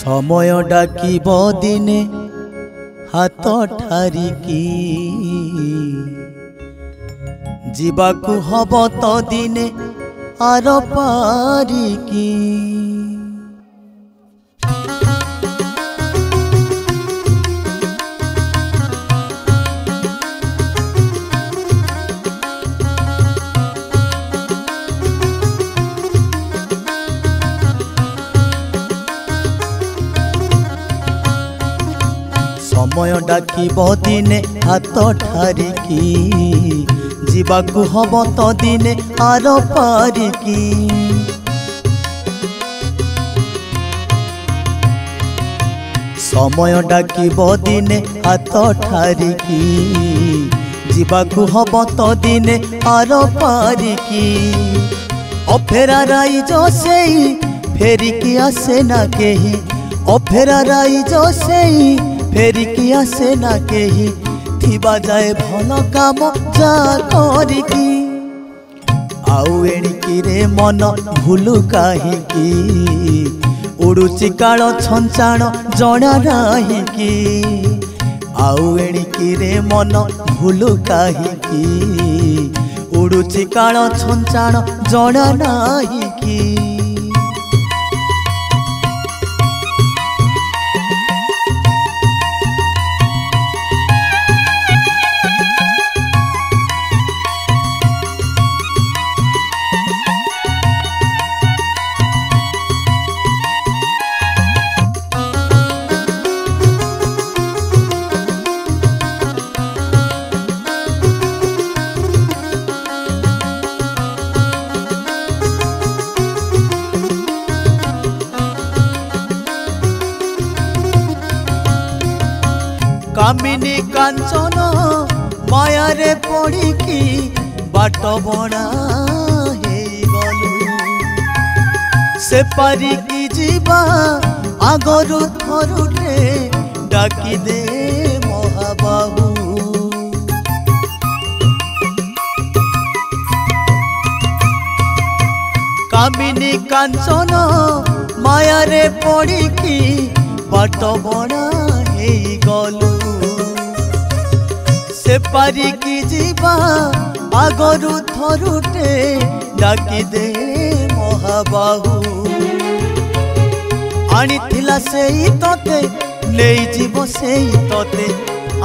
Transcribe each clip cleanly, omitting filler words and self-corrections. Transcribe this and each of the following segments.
समय डाकिब दिने हाथ ठारिकी जीवाकु हब तो दिने आर पारिकी। समय डाकिब दिने हाथ ठारिकी जीवाकु हब तो दिने आर पारिकी। समय डाकिब दिने हाथ ठारिकी जीवाकु हब तो दिने आर पारिकी। अफेरा राइज सेई फेरिकी आसे ना केही, अफेरा राइज सेई फेरिकी आसे ना केही, थिबा जाए भल काम जा करिकी। आउ एणिकी रे मन भूलु काहिकी, उड़ुची काल छंचाण जना नाहिकी। आउ एणिकी रे मन भूलु काहिकी, उड़ुची काल छंचाण जना नाहिकी। कामिनी कांचन माया रे पड़िकी बाट बणा गलु, से पारिकी जीवा आगरु थरुटे डाकी दे महाबाहु। कामिनी कांचन माया रे पड़िकी बाट बणा गलु, से पारिकी जीवा आगरु थरुटे डाकी दे महाबाहु। आनिथिला सेई तोते नेई जीव सेई तोते,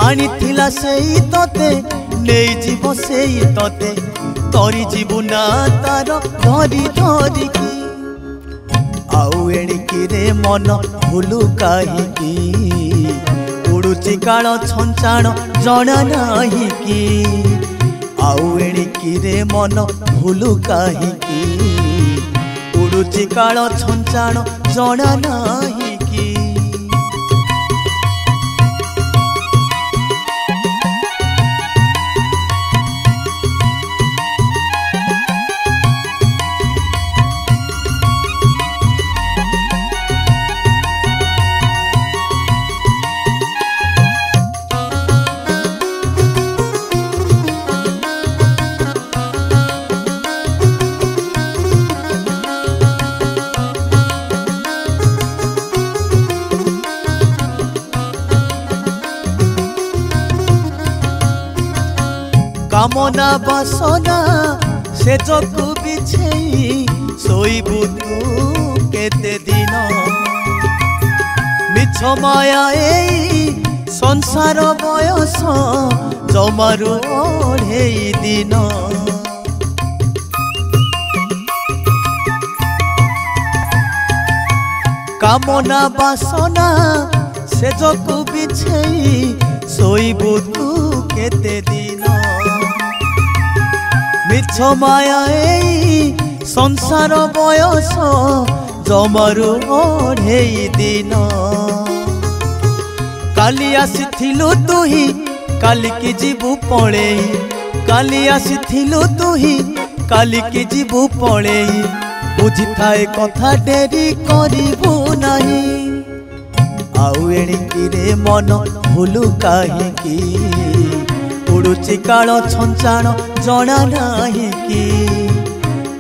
आनिथिला सेई तोते नेई जीव सेई तोते, तोरी जीवु ना तार धरी धरिकी। आउ एणिकी रे मन भूलु काहिकी, उड़ुची काल छंचाण जना नाहिकी। आउ एणिकी रे मन भूलु काहिकी, उड़ुची काल छंचाण जना नाहिकी। कामना बासना से जगु बिछेई सोईबु तू केते दिन, मिछ माया एई संसार बयस जमारु ओढ़ेई दिन। कामना बासना से जगु बिछेई सोईबु तू केते दिन, मिछ माया एई संसार बयस जमारु ओढ़ेई दिन। काली आसिथिलु तुही काली की जीवु पळेई, काली आसिथिलु तुही काली की जीवु पळेई, बुझी थाए कथा डेरी करिबु नाही। आउ एणिकी रे मन भूलु काहिकी, उड़ुची काल छंचाण जना नाहिकी।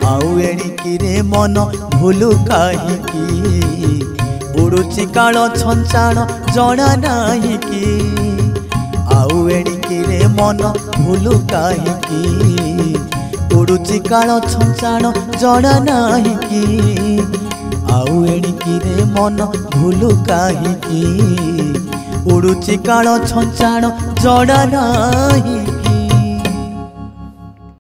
आउ एणिकी रे मन भूलु काहिकी, उड़ुची काल छंचाण जना नाही कि आउ एणिकी रे मन भूलु काहीकि उड़ुची काल छंचाण जना नाही कि आउ एणिकी रे मन भूलु काहीकि उड़ुची काल छंचाण जना नाही कि।